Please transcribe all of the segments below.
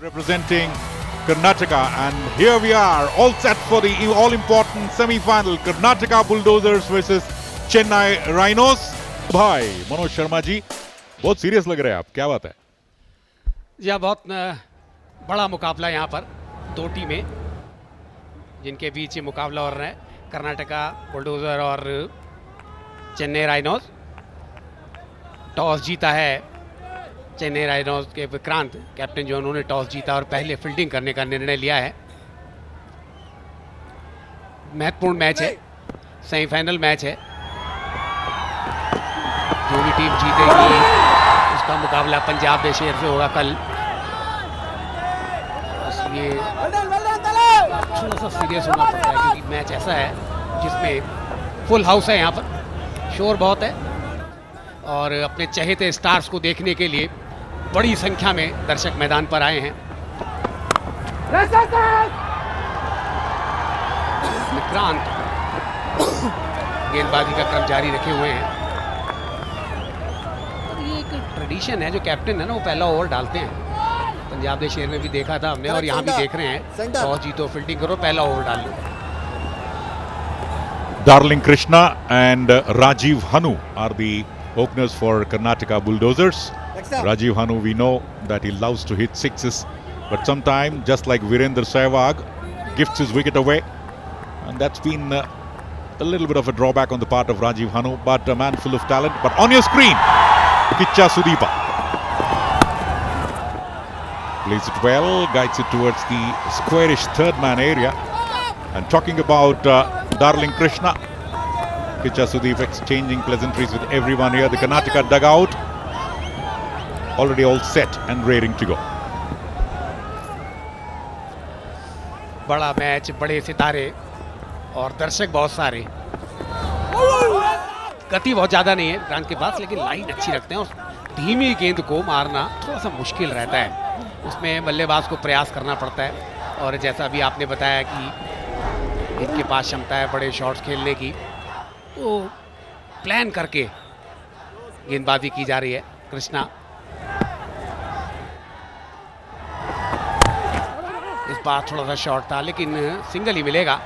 representing Karnataka, and here we are all set for the all-important semi-final. Karnataka Bulldozers versus Chennai Rhinos. भाई मनोज शर्मा जी, बहुत serious लग रहे हैं आप, क्या बात है? यह बहुत बड़ा मुकाबला यहाँ पर दो टीमें जिनके बीच ये मुकाबला हो रहा है, कर्नाटका बुलडोजर और चेन्नई राइनोज। टॉस जीता है चेन्नई राइनोज के विक्रांत कैप्टन, जो उन्होंने टॉस जीता और पहले फील्डिंग करने का निर्णय लिया है। महत्वपूर्ण मैच है, सेमीफाइनल मैच है। जो भी टीम जीतेगी उसका मुकाबला पंजाब शेर से होगा कल। इसलिए थोड़ा सा सीरियस होना पड़ता है क्योंकि मैच ऐसा है जिसमें फुल हाउस है, यहाँ पर शोर बहुत है और अपने चहेते स्टार्स को देखने के लिए बड़ी संख्या में दर्शक मैदान पर आए हैं। विक्रांत गेंदबाजी का क्रम जारी रखे हुए हैं। ये एक ट्रेडिशन है, जो कैप्टन है ना वो पहला ओवर डालते हैं। पंजाब दे शेर में भी देखा था हमने और यहाँ भी देख रहे हैं, टॉस जीतो फील्डिंग करो, पहला ओवर डाल लो। Darling Krishna and Rajiv Hanu are the openers for Karnataka Bulldozers. Rajiv Hanu, we know that he loves to hit sixes, but sometimes, just like Virender Sehwag, gifts his wicket away, and that's been a little bit of a drawback on the part of Rajiv Hanu, but a man full of talent. But on your screen, Kicha Sudeepa plays it well, guides it towards the squarish third man area. And talking about Darling Krishna, Kicha Sudeep exchanging pleasantries with everyone here. The Karnataka dugout already all set and raring to go. बड़ा match, बड़े सितारे और दर्शक बहुत सारे। गति बहुत ज़्यादा नहीं है विक्रांत के पास, लेकिन लाइन अच्छी रखते हैं और धीमी गेंद को मारना थोड़ा सा मुश्किल रहता है, उसमें बल्लेबाज को प्रयास करना पड़ता है। और जैसा भी आपने बताया कि इनके पास क्षमता है बड़े शॉट्स खेलने की, तो प्लान करके गेंदबाजी की जा रही है। कृष्णा इस बार थोड़ा सा शॉट था, लेकिन सिंगल ही मिलेगा।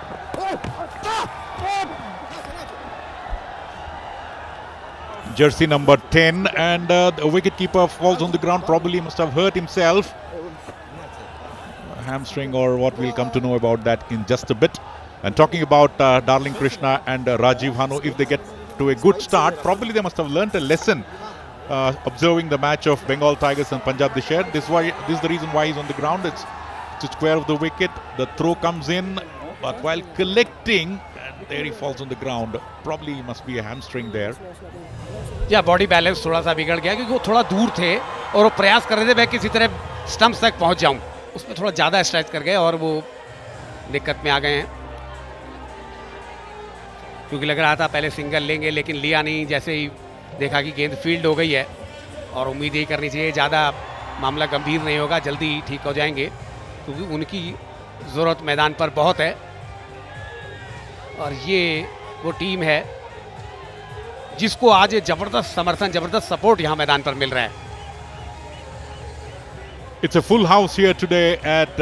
Jersey number 10, and the wicketkeeper falls on the ground. Probably must have hurt himself. Hamstring or what, we'll come to know about that in just a bit. And talking about Darling Krishna and Rajiv Hanu, if they get to a good start, probably they must have learnt a lesson observing the match of Bengal Tigers and Punjab Desher. This is the reason why he's on the ground. It's to square of the wicket. The throw comes in, but while collecting, and there he falls on the ground. Probably must be a hamstring there. या body balance थोड़ा सा बिगड़ गया क्योंकि वो थोड़ा दूर थे और वो प्रयास कर रहे थे मैं किसी तरह स्टंप्स तक पहुंच जाऊं, उसमें थोड़ा ज़्यादा स्ट्रेच कर गए और वो दिक्कत में आ गए हैं। क्योंकि लग रहा था पहले सिंगल लेंगे, लेकिन लिया नहीं। जैसे ही देखा कि गेंद फील्ड हो गई है और उम्मीद यही करनी चाहिए ज़्यादा मामला गंभीर नहीं होगा, जल्दी ठीक हो जाएंगे, क्योंकि उनकी ज़रूरत मैदान पर बहुत है। और ये वो टीम है जिसको आज जबरदस्त समर्थन, जबरदस्त सपोर्ट यहाँ मैदान पर मिल रहा है। It's a full house here today at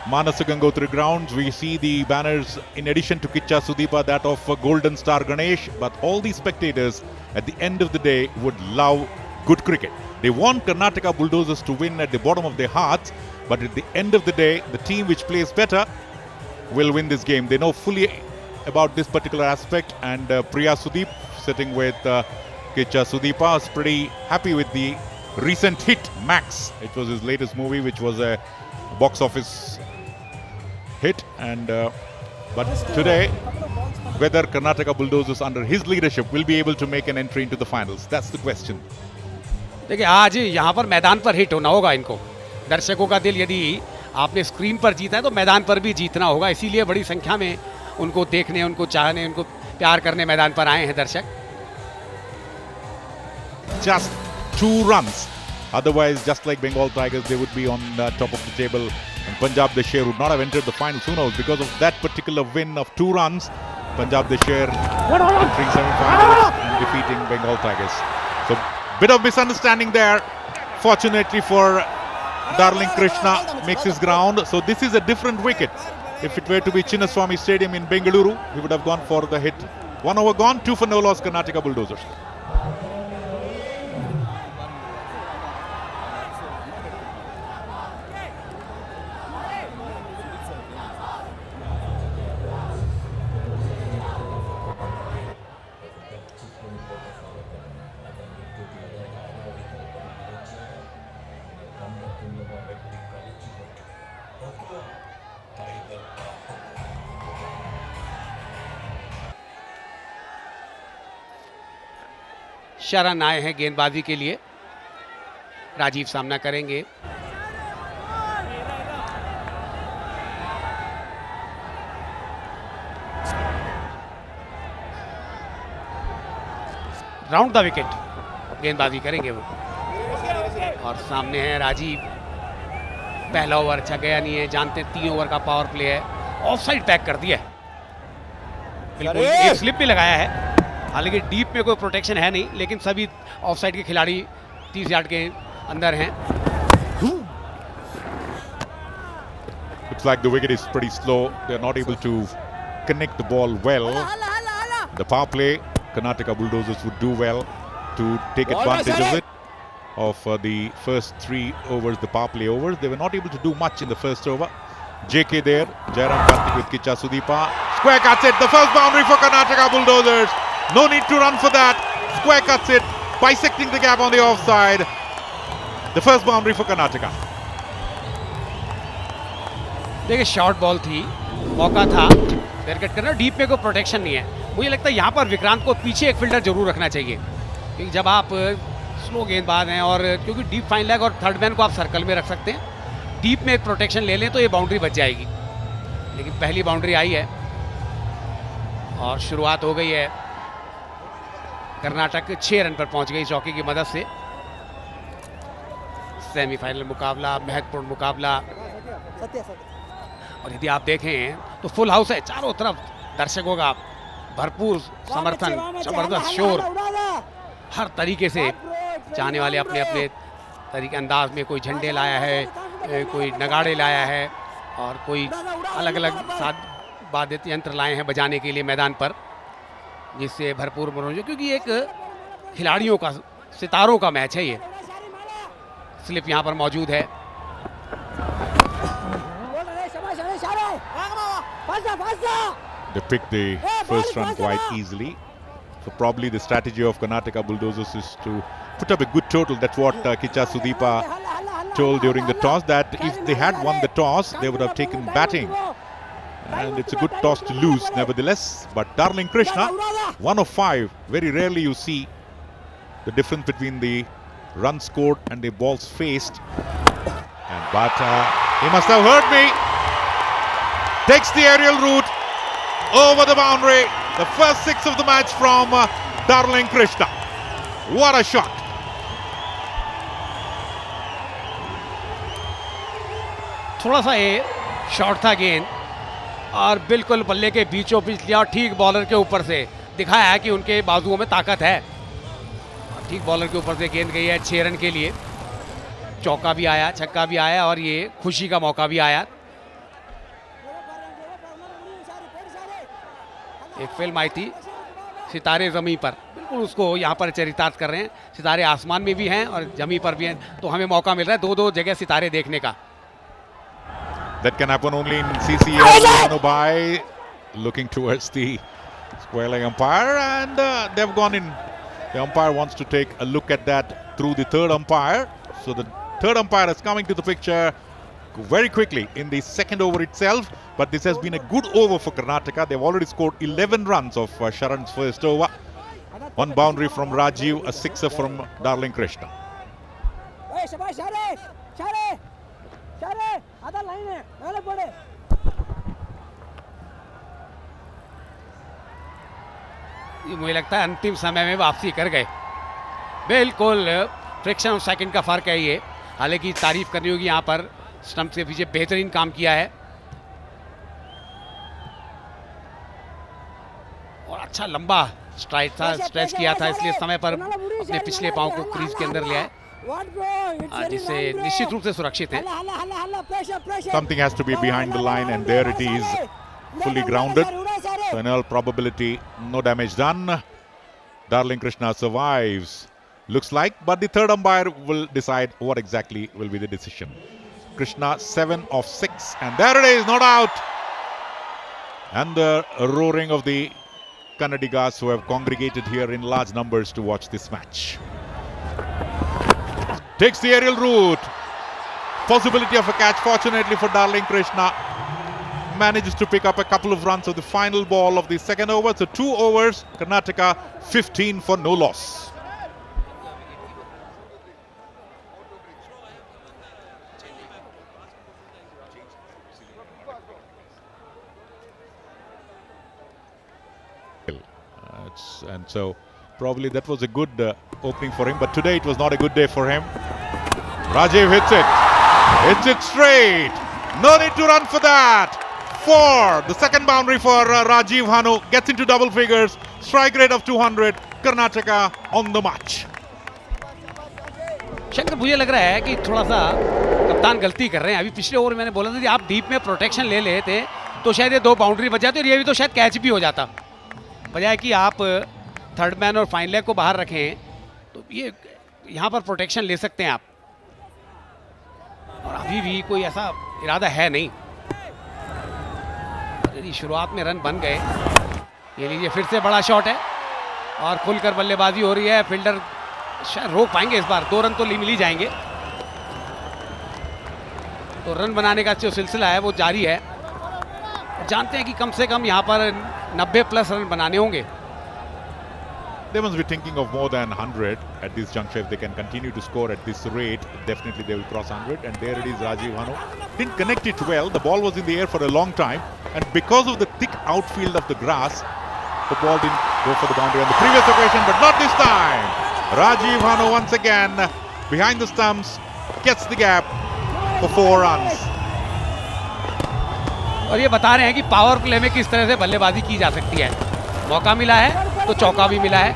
Manasa Gangotri grounds. We see the banners, in addition to Kicha Sudeepa, that of Golden Star Ganesh. But all these spectators at the end of the day would love good cricket. They want Karnataka Bulldozers to win at the bottom of their hearts, but at the end of the day, the team which plays better will win this game. They know fully about this particular aspect, and Priya Sudeep, sitting with Kicha Sudeepa, is pretty happy with the recent hit, Max. It was his latest movie, which was a box office hit, and but today, whether Karnataka Bulldozers under his leadership will be able to make an entry into the finals, that's the question. देखिए, आज यहाँ पर मैदान पर hit होना होगा इनको। दर्शकों का दिल यदि आपने स्क्रीन पर जीता है तो मैदान पर भी जीतना होगा, इसीलिए बड़ी संख्या में उनको देखने, उनको चाहने, उनको प्यार करने मैदान पर आए हैं दर्शक। Just 2 runs. Otherwise, just like Bengal Tigers, they would be on top of the table. And Punjab Desher would not have entered the finals. Who knows? Because of that particular win of 2 runs, Punjab Desher entering semi-finals and defeating Bengal Tigers. So, bit of misunderstanding there. Fortunately for Darling Krishna makes his ground. So this is a different wicket. If it were to be Chinnaswamy Stadium in Bengaluru, he would have gone for the hit. 1 over gone, 2 for no loss, Karnataka Bulldozers. शरण आए हैं गेंदबाजी के लिए। राजीव सामना करेंगे। Round the wicket गेंदबाजी करेंगे वो। और सामने है राजीव। पहला ओवर अच्छा गया नहीं है, जानते 3 ओवर का पावर प्ले है। ऑफ साइड पैक कर दिया है, बिल्कुल एक स्लिप भी लगाया है। हालांकि डीप में कोई प्रोटेक्शन है नहीं, लेकिन सभी ऑफ साइड के खिलाड़ी 30 यार्ड के अंदर हैं। Looks like the wicket is pretty slow. They are not able to connect the ball well. The power play, Karnataka Bulldozers would do well to take advantage of it. Of the first 3 overs, the power play overs, they were not able to do much in the first over. JK there, Jairam Karthik with Kicha Sudeepa. Square cuts it, the first boundary for Karnataka Bulldozers. No need to run for that. Square cuts it, bisecting the gap on the offside. The first boundary for Karnataka. देखिए short ball थी, मौका था wicket करना। Deep में कोई protection नहीं है। मुझे लगता है यहाँ पर विक्रांत को पीछे एक फील्डर जरूर रखना चाहिए, क्योंकि जब आप स्लो गेंदबाज हैं और क्योंकि डीप फाइन लेग और थर्ड मैन को आप सर्कल में रख सकते हैं, डीप में एक प्रोटेक्शन ले लें तो ये बाउंड्री बच जाएगी। लेकिन पहली बाउंड्री आई है और शुरुआत हो गई है। कर्नाटक 6 रन पर पहुंच गई चौकी की मदद से। सेमीफाइनल मुकाबला, महत्वपूर्ण मुकाबला। और यदि आप देखें तो फुल हाउस है, चारों तरफ दर्शकों का भरपूर समर्थन, जबरदस्त शोर। हर तरीके से चाहने वाले अपने अपने तरीके अंदाज में, कोई झंडे लाया है, कोई नगाड़े लाया है और कोई अलग अलग वाद्य यंत्र लाए हैं बजाने के लिए मैदान पर, जिससे भरपूर मनोरंजन। क्योंकि एक खिलाड़ियों का, सितारों का मैच है ये। स्लिप यहाँ पर मौजूद है। They picked the first run quite easily. So probably the strategy of Karnataka Bulldozers is to put up a good total. That's what Kicha Sudeepa told during the toss, that if they had won the toss, they would have taken batting. And it's a good toss to lose nevertheless. But Darling Krishna, 1 of 5. Very rarely you see the difference between the runs scored and the balls faced. But he must have heard me. Takes the aerial route over the boundary. The first 6 of the match from Darling Krishna. What a shot. थोड़ा सा ये shot था गेंद और बिल्कुल बल्ले के बीचों बीच लिया और ठीक बॉलर के ऊपर से दिखाया है कि उनके बाजुओं में ताकत है। ठीक बॉलर के ऊपर से गेंद गई है 6 रन के लिए। चौका भी आया, छक्का भी आया और ये खुशी का मौका भी आया। एक फिल्म आई थी सितारे ज़मीं पर, बिल्कुल उसको यहाँ पर चरितार्थ कर रहे हैं। सितारे आसमान में भी हैं और ज़मीं पर भी हैं, तो हमें मौका मिल रहा है 2-2 जगह सितारे देखने का। That can happen only in CCL. By looking towards the square leg umpire, and they've gone in. The umpire wants to take a look at that through the third umpire. So the third umpire is coming to the picture very quickly in the second over itself. But this has been a good over for Karnataka. They've already scored 11 runs of Sharan's first over. 1 boundary from Rajiv, a 6er from Darling Krishna. मुझे लगता है अंतिम समय में वापसी कर गए। बिल्कुल फ्रैक्शन ऑफ सेकंड का फर्क है ये। हालांकि तारीफ करनी होगी यहाँ पर, स्टंप के पीछे बेहतरीन काम किया है और अच्छा लंबा स्ट्राइक था, स्ट्रेच किया था, इसलिए समय पर अपने पिछले पांव को क्रीज के अंदर ले आए। जिससे निश्चित रूप से सुरक्षित हैं। Something has to be behind the line, and there it is, fully grounded. So in all probability, no damage done. Darling Krishna survives, looks like, but the third umpire will decide what exactly will be the decision. Krishna 7 of 6, and there it is, not out. And the roaring of the Kannadigas who have congregated here in large numbers to watch this match. Takes the aerial route. Possibility of a catch, fortunately for Darling Krishna. Manages to pick up a couple of runs of the final ball of the second over. So 2 overs, Karnataka 15 for no loss. And so probably that was a good opening for him, but today it was not a good day for him. Rajiv hits it straight. No need to run for that. 4, the second boundary for Rajiv Hanu, gets into double figures. Strike rate of 200. Karnataka on the march. Shankar, मुझे लग रहा है कि थोड़ा सा कप्तान गलती कर रहे हैं। अभी पिछले ओवर मैंने बोला था कि आप डीप में प्रोटेक्शन ले लेते तो शायद ये 2 बाउंड्री बच जाती और ये भी तो शायद कैच भी हो जाता, बजाय कि आप थर्ड मैन और फाइन लेग को बाहर रखें। तो ये यहाँ पर प्रोटेक्शन ले सकते हैं आप, और अभी भी कोई ऐसा इरादा है नहीं। यदि शुरुआत में रन बन गए, ये लीजिए फिर से बड़ा शॉट है और खुलकर बल्लेबाजी हो रही है। फील्डर शायद रोक पाएंगे इस बार, 2 रन तो मिल ही जाएंगे। तो रन बनाने का जो सिलसिला है वो जारी है। जानते हैं कि कम से कम यहाँ पर 90+ रन बनाने होंगे। They must be thinking of more than 100 at this juncture. If they can continue to score at this rate, definitely they will cross 100. And there it is, Rajiv Hanu didn't connect it well. The ball was in the air for a long time, and because of the thick outfield of the grass, the ball didn't go for the boundary on the previous occasion, but not this time. Rajiv Hanu once again behind the stumps, gets the gap for 4 runs. और ये बता रहे हैं कि power play में किस तरह से बल्लेबाजी की जा सकती है। मौका मिला है तो चौका भी मिला है।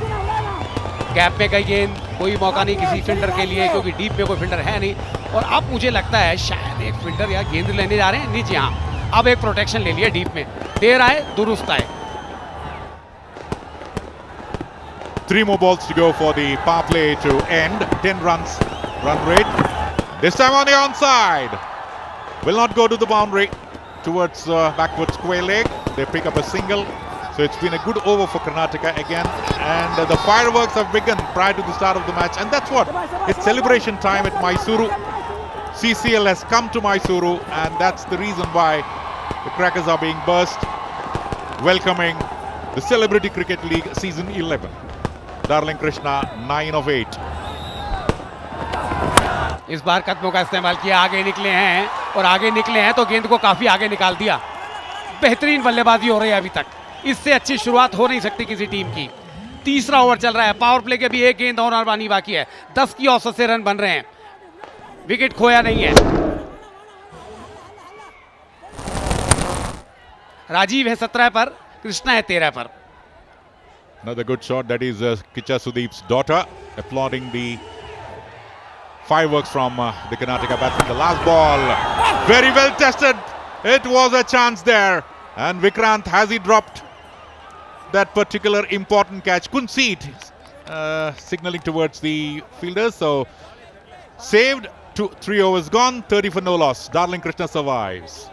गैप में कई गेंद, कोई मौका नहीं किसी फील्डर के लिए, क्योंकि डीप में कोई फील्डर है नहीं। और अब मुझे लगता है शायद एक फील्डर यहाँ गेंद लेने जा रहे हैं नीचे। यहाँ अब एक प्रोटेक्शन ले लिया डीप में, देर आए दुरुस्त आए। 3 more balls to go for the power play to end. 10 runs run rate. This time on the onside. Will not go to the boundary towards backward square leg. They pick up a single. So it's been a good over for Karnataka again, and the fireworks have begun prior to the start of the match, and that's what, it's celebration time at Mysuru. CCL has come to Mysuru, and that's the reason why the crackers are being burst, welcoming the Celebrity Cricket League Season 11. Darling Krishna 9 of 8. इस बार कदमों का इस्तेमाल किया, आगे निकले हैं, और आगे निकले हैं तो गेंद को काफी आगे निकाल दिया। बेहतरीन बल्लेबाजी हो रही है अभी तक, इससे अच्छी शुरुआत हो नहीं सकती किसी टीम की। तीसरा ओवर चल रहा है, पावर प्ले के भी 1 गेंद और आनी बाकी है। 10 की औसत से रन बन रहे हैं, विकेट खोया नहीं है। राजीव है 17 पर, कृष्णा है 13 पर। Another good shot. That is Kicha Sudeep's daughter applauding the fireworks from the Karnataka batsman. The last ball, very well tested. It was a chance there, and Vikrant, has he dropped that particular important catch? Couldn't see it, signaling towards the fielders. So saved. 3 overs gone, 30 for no loss. Darling Krishna survives.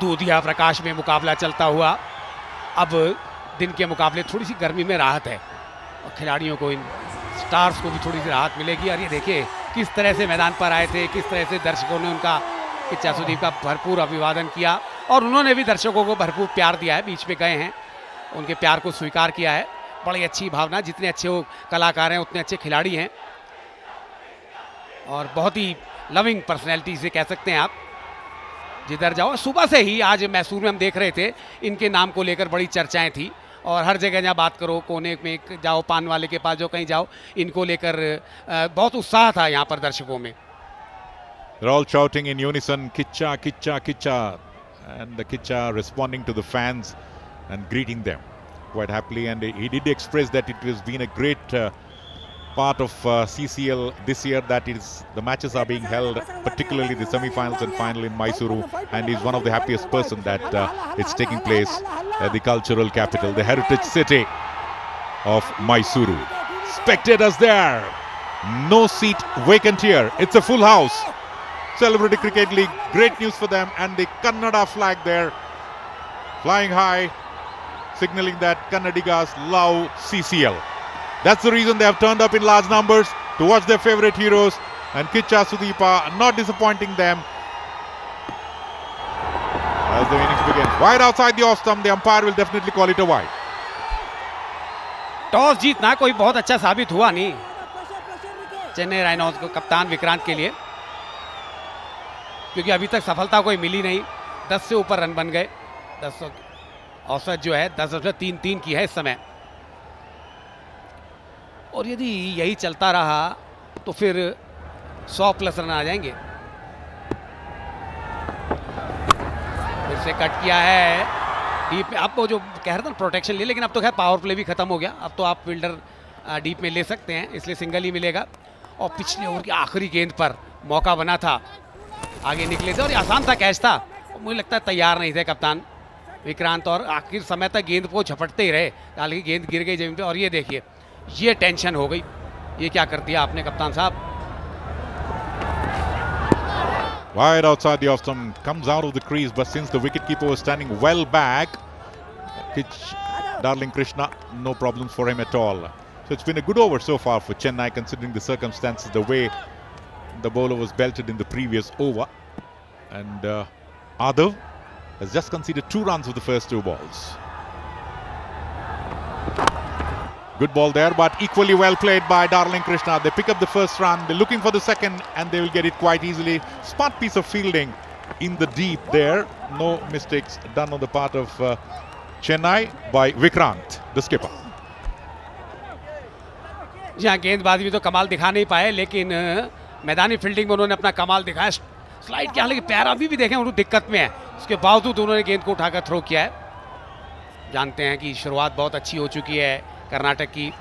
दूधिया प्रकाश में मुकाबला चलता हुआ, अब दिन के मुकाबले थोड़ी सी गर्मी में राहत है और खिलाड़ियों को, इन स्टार्स को भी थोड़ी सी राहत मिलेगी। और ये देखिए किस तरह से मैदान पर आए थे, किस तरह से दर्शकों ने उनका, किच्चा सुदीप का भरपूर अभिवादन किया, और उन्होंने भी दर्शकों को भरपूर प्यार दिया है। बीच में गए हैं, उनके प्यार को स्वीकार किया है। बड़ी अच्छी भावना, जितने अच्छे वो कलाकार हैं उतने अच्छे खिलाड़ी हैं। और बहुत ही लविंग पर्सनैलिटी से कह सकते हैं आप। जिधर जाओ, सुबह से ही आज मैसूर में हम देख रहे थे इनके नाम को लेकर बड़ी चर्चाएं थी, और हर जगह जहाँ बात करो, कोने में जाओ, पान वाले के पास जो कहीं जाओ, इनको लेकर बहुत उत्साह था यहाँ पर दर्शकों में। They're all shouting in unison, Kicha, Kicha, Kicha. And the Kicha responding to the fans and greeting them quite happily. And he did express that it has been a great part of CCL this year, that the matches are being held, particularly the semi-finals and final in Mysuru. And he's one of the happiest person that it's taking place at the cultural capital, the heritage city of Mysuru. Spectators there. No seat vacant here. It's a full house. Celebrity Cricket League, great news for them, and the Kannada flag there flying high, signaling that Kannadigas love CCL. That's the reason they have turned up in large numbers to watch their favorite heroes, and Kicha Sudeepa not disappointing them as the innings begins. Wide outside the off stump, the umpire will definitely call it a wide. Toss जीतना कोई बहुत अच्छा साबित हुआ नहीं Chennai rhinos को, कप्तान विक्रांत के लिए, क्योंकि अभी तक सफलता कोई मिली नहीं। 10 से ऊपर रन बन गए। 10 औसत जो है 10.33 की है इस समय, और यदि यही चलता रहा तो फिर 100+ रन आ जाएंगे। फिर से कट किया है डीप में। अब वो जो कह रहे थे प्रोटेक्शन ले, लेकिन अब तो खैर पावर प्ले भी खत्म हो गया। अब तो आप फील्डर डीप में ले सकते हैं, इसलिए सिंगल ही मिलेगा। और पिछले ओवर की आखिरी गेंद पर मौका बना था, आगे निकले थे और आसान सा कैच था। मुझे लगता है तैयार नहीं थे कप्तान विक्रांत, और आखिर समय तक गेंद को झपटते ही रहे, हालांकि गेंद गिर गई जमीन पे। और ये देखिए, ये टेंशन हो गई। ये क्या कर दिया आपने कप्तान साहब। Wide outside the off stump, comes out of the crease, but since the wicketkeeper was standing well back, Darling Krishna, no problems for him at all. So it's been a good over so far for Chennai, considering the circumstances, the way the bowler was belted in the previous over. And Adav has just conceded 2 runs with the first 2 balls. Good ball there, but equally well played by Darling Krishna. They pick up the first run, they're looking for the second, and they will get it quite easily. Smart piece of fielding in the deep there. No mistakes done on the part of Chennai by Vikrant, the skipper. जी हाँ, गेंदबाजी में तो कमाल दिखा नहीं पाए, लेकिन मैदानी फील्डिंग में उन्होंने अपना कमाल दिखाया। स्लाइड किया, हालांकि पैर अभी भी देखें उनको दिक्कत में है, उसके बावजूद उन्होंने गेंद को उठाकर थ्रो किया है। जानते हैं कि शुरुआत बहुत अच्छी हो चुकी है कर्नाटक की,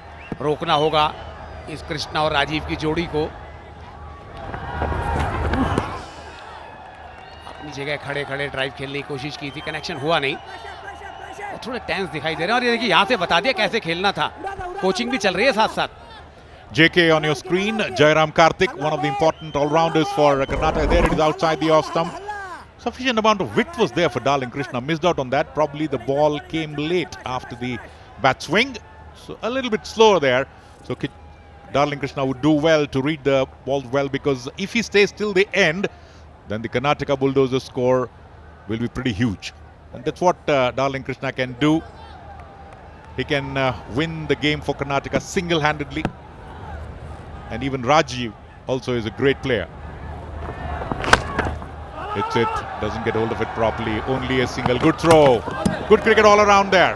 रोकना होगा इस कृष्णा और राजीव की जोड़ी को। अपनी जगह खड़े खड़े ड्राइव खेलने की कोशिश की थी, कनेक्शन हुआ नहीं, और थोड़े टेंस दिखाई दे रहे हैं। और ये देखिए, यहाँ से बता दिया कैसे खेलना था, कोचिंग भी चल रही है साथ साथ। JK on your screen, Jairam Karthik, one of the important all-rounders for Karnataka. There it is outside the off stump. Sufficient amount of width was there for Darling Krishna. Missed out on that. Probably the ball came late after the bat swing. So a little bit slower there. So Darling Krishna would do well to read the ball well, because if he stays till the end, then the Karnataka Bulldozers score will be pretty huge. And that's what Darling Krishna can do. He can win the game for Karnataka single-handedly. And even Rajiv also is a great player. Hits it, doesn't get hold of it properly. Only a single. Good throw. Good cricket all around there.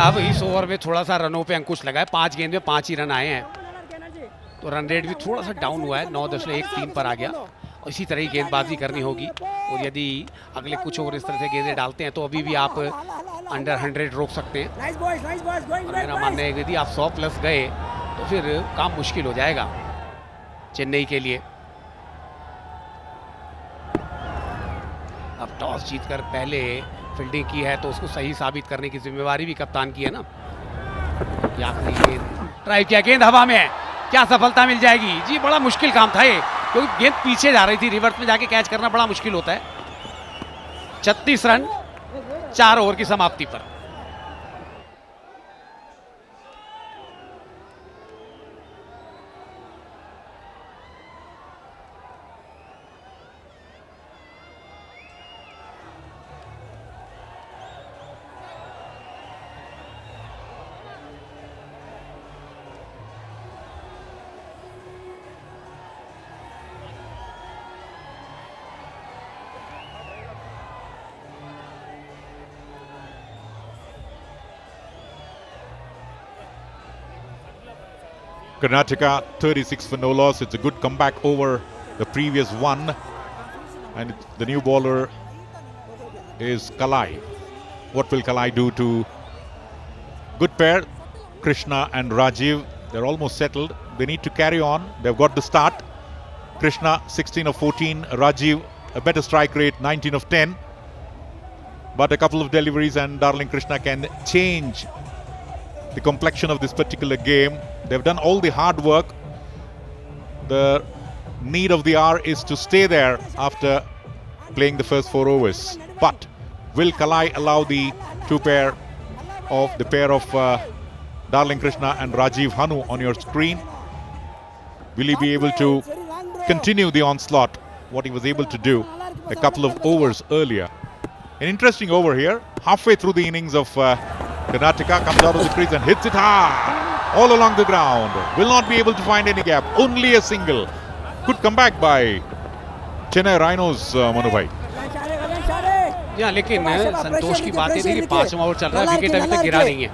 अब इस over में थोड़ा सा रनों पे अंकुश लगा है। 5 गेंद में 5 ही रन आए हैं, तो रन रेट भी थोड़ा सा डाउन हुआ है, 9.13 पर आ गया। और इसी तरह ही गेंदबाजी करनी होगी, और यदि अगले कुछ ओवर इस तरह से गेंदें डालते हैं तो अभी भी आप अंडर 100 रोक सकते हैं। मेरा मानना है यदि आप 100+ गए तो फिर काम मुश्किल हो जाएगा चेन्नई के लिए। अब टॉस जीतकर पहले फील्डिंग की है, तो उसको सही साबित करने की जिम्मेवारी भी कप्तान की है ना। ट्राई किया, गेंद हवा में है, क्या सफलता मिल जाएगी? जी बड़ा मुश्किल काम था ये, क्योंकि गेंद पीछे जा रही थी, रिवर्स में जाके कैच करना बड़ा मुश्किल होता है। 36 रन 4 ओवर की समाप्ति पर। Karnataka 36 for no loss. It's a good comeback over the previous one. And the new bowler is Kalai. What will Kalai do to good pair, Krishna and Rajiv? They're almost settled. They need to carry on. They've got the start. Krishna 16 of 14. Rajiv a better strike rate, 19 of 10. But a couple of deliveries and Darling Krishna can change the complexion of this particular game. They've done all the hard work. The need of the hour is to stay there after playing the first 4 overs. But will Kalai allow the pair of Darling Krishna and Rajiv Hanu on your screen? Will he be able to continue the onslaught, what he was able to do a couple of overs earlier? An interesting over here, halfway through the innings of Karnataka, comes out of the crease and hits it hard, all along the ground. Will not be able to find any gap, only a single. Good comeback by Chennai Rhinos, Manu bhai. या लेकिन संतोष की बात ये थी कि 5 over चल रहा है, विकेट अभी तक गिरा नहीं है,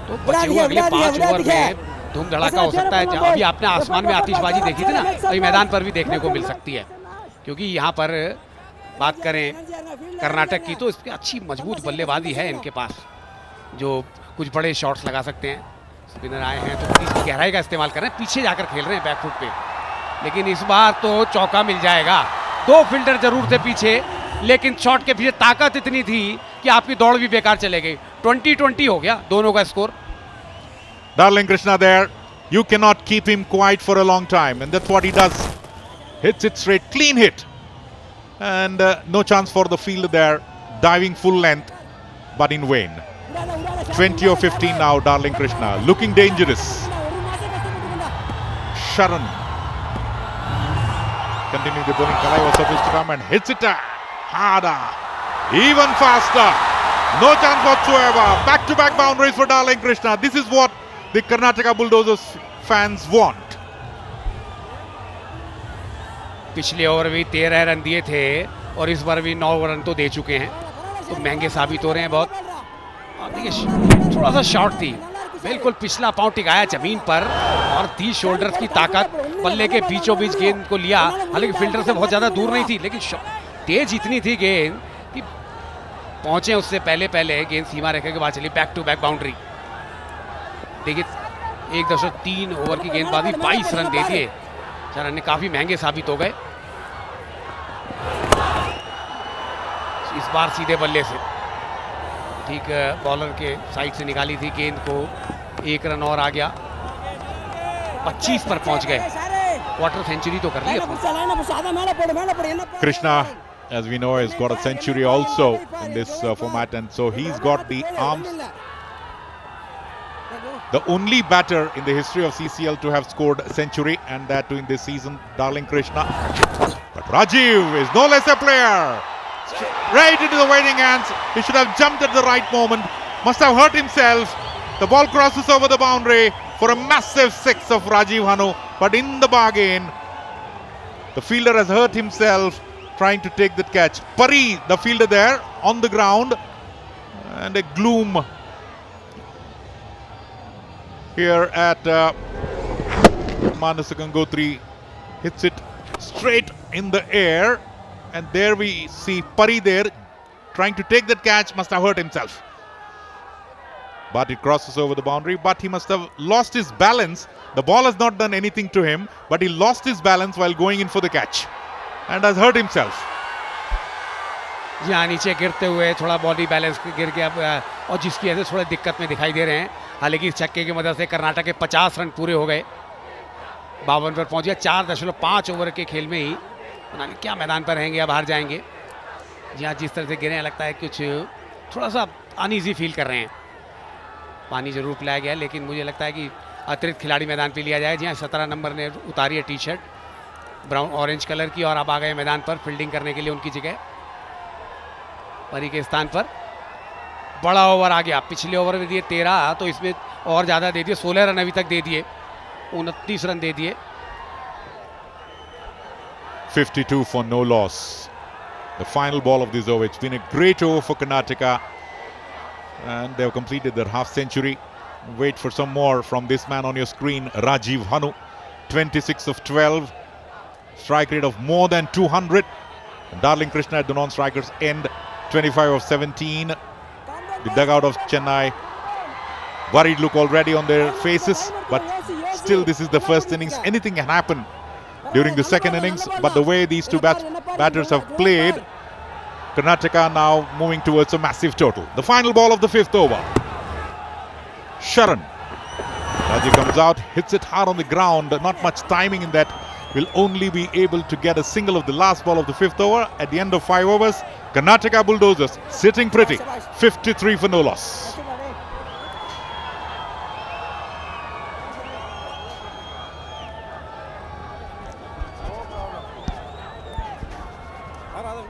तो बचे हुए अगले 5 ओवर में धूम धड़ाका हो सकता है। अभी आपने आसमान में आतिशबाजी देखी थी ना, अभी मैदान पर भी देखने को मिल सकती है, क्योंकि यहाँ पर बात करें कर्नाटक की तो इसकी अच्छी मजबूत बल्लेबाजी है इनके पास, जो कुछ बड़े शॉट्स लगा सकते हैं। स्पिनर आए हैं तो इसकी गहराई का इस्तेमाल कर रहे हैं, पीछे जाकर खेल रहे हैं बैकफुट पे, लेकिन इस बार तो चौका मिल जाएगा। 2 फील्डर जरूर थे पीछे, लेकिन शॉट के पीछे ताकत इतनी थी कि आपकी दौड़ भी बेकार चले गई। 20-20 हो गया दोनों का score. Darling Krishna there, you cannot keep him quiet for a long time, and that's what he does. Hits it straight, clean hit, and no chance for the fielder there, diving full length, but in vain. 20 or 15 now, Darling Krishna, looking dangerous. Sharan continuing the bowling. Kalai was supposed to come and hits it harder, even faster. No chance whatsoever. Back-to-back boundaries for Darling Krishna. This is what the Karnataka Bulldozers fans want. पिछले over भी 13 run दिए थे और इस बार भी 9 run तो दे चुके हैं, तो महंगे साबित हो रहे हैं बहुत। देखिए थोड़ा सा शॉर्ट थी, बिल्कुल पिछला पांव टिकाया जमीन पर और दी शोल्डर्स की ताकत, बल्ले के बीचों बीच गेंद को लिया, हालांकि फील्डर से बहुत ज़्यादा दूर नहीं थी, लेकिन तेज इतनी थी गेंद कि पहुंचे उससे पहले गेंद सीमा रेखा के बाद चली। Back to back boundary. देखिए 1.3 ओवर की गेंदबाजी 22 रन दे दिए, 4 रन काफ़ी महंगे साबित हो गए। इस बार सीधे बल्ले से ठीक बॉलर के साइड से निकाली थी गेंद को, 1 रन और आ गया, 25 पर पहुंच गए। क्वार्टर सेंचुरी तो कर ली अपनी। Krishna, as we know, has got a century also in this format, and so he's got the arms. The only batter in the history of CCL to have scored a century, and that too in this season, Darling Krishna. But Rajiv is no less a player. Right into the waiting hands. He should have jumped at the right moment. Must have hurt himself. The ball crosses over the boundary for a massive 6 of Rajiv Hanu. But in the bargain, the fielder has hurt himself trying to take that catch. Pari, the fielder there on the ground, and a gloom here at Manas Gangotri. Hits it straight in the air, and there we see Pari there trying to take that catch. Must have hurt himself, but it crosses over the boundary. But he must have lost his balance. The ball has not done anything to him, but he lost his balance while going in for the catch and has hurt himself. यहाँ नीचे गिरते हुए थोड़ा body balance गिर गया और जिसकी वजह से थोड़े दिक्कत में दिखाई दे रहे हैं। हालांकि इस छक्के की मदद से कर्नाटक के 50 रन पूरे हो गए, 52 पर पहुंच गया। 4.5 ओवर के खेल में ही पता नहीं क्या मैदान पर रहेंगे या बाहर जाएंगे। यहाँ जिस तरह से गिरे लगता है कुछ थोड़ा सा अनईजी फील कर रहे हैं। पानी जरूर पिलाया गया, लेकिन मुझे लगता है कि अतिरिक्त खिलाड़ी मैदान पे लिया जाए। जी हाँ, 17 नंबर ने उतारी है T shirt brown orange colour की, और अब आ गए मैदान पर फील्डिंग करने के लिए उनकी जगह परी के स्थान पर। बड़ा ओवर आ गया, पिछले ओवर में दिए 13, तो इसमें और ज़्यादा दे दिए, 16 रन अभी तक दे दिए, 29 रन दे दिए। 52 for no loss. The final ball of this over. It's been a great over for Karnataka, and they've completed their half century. Wait for some more from this man on your screen, Rajiv Hanu. 26 of 12. Strike rate of more than 200. Darling Krishna at the non-strikers end. 25 of 17. The dugout of Chennai. Worried look already on their faces. But still, this is the first innings. Anything can happen during the second innings. But the way these two batters have played, Karnataka now moving towards a massive total. The final ball of the 5th over. Sharan. Raji comes out, hits it hard on the ground. Not much timing in that. Will only be able to get a single of the last ball of the 5th over. At the end of 5 overs, Karnataka Bulldozers sitting pretty. 53 for no loss. How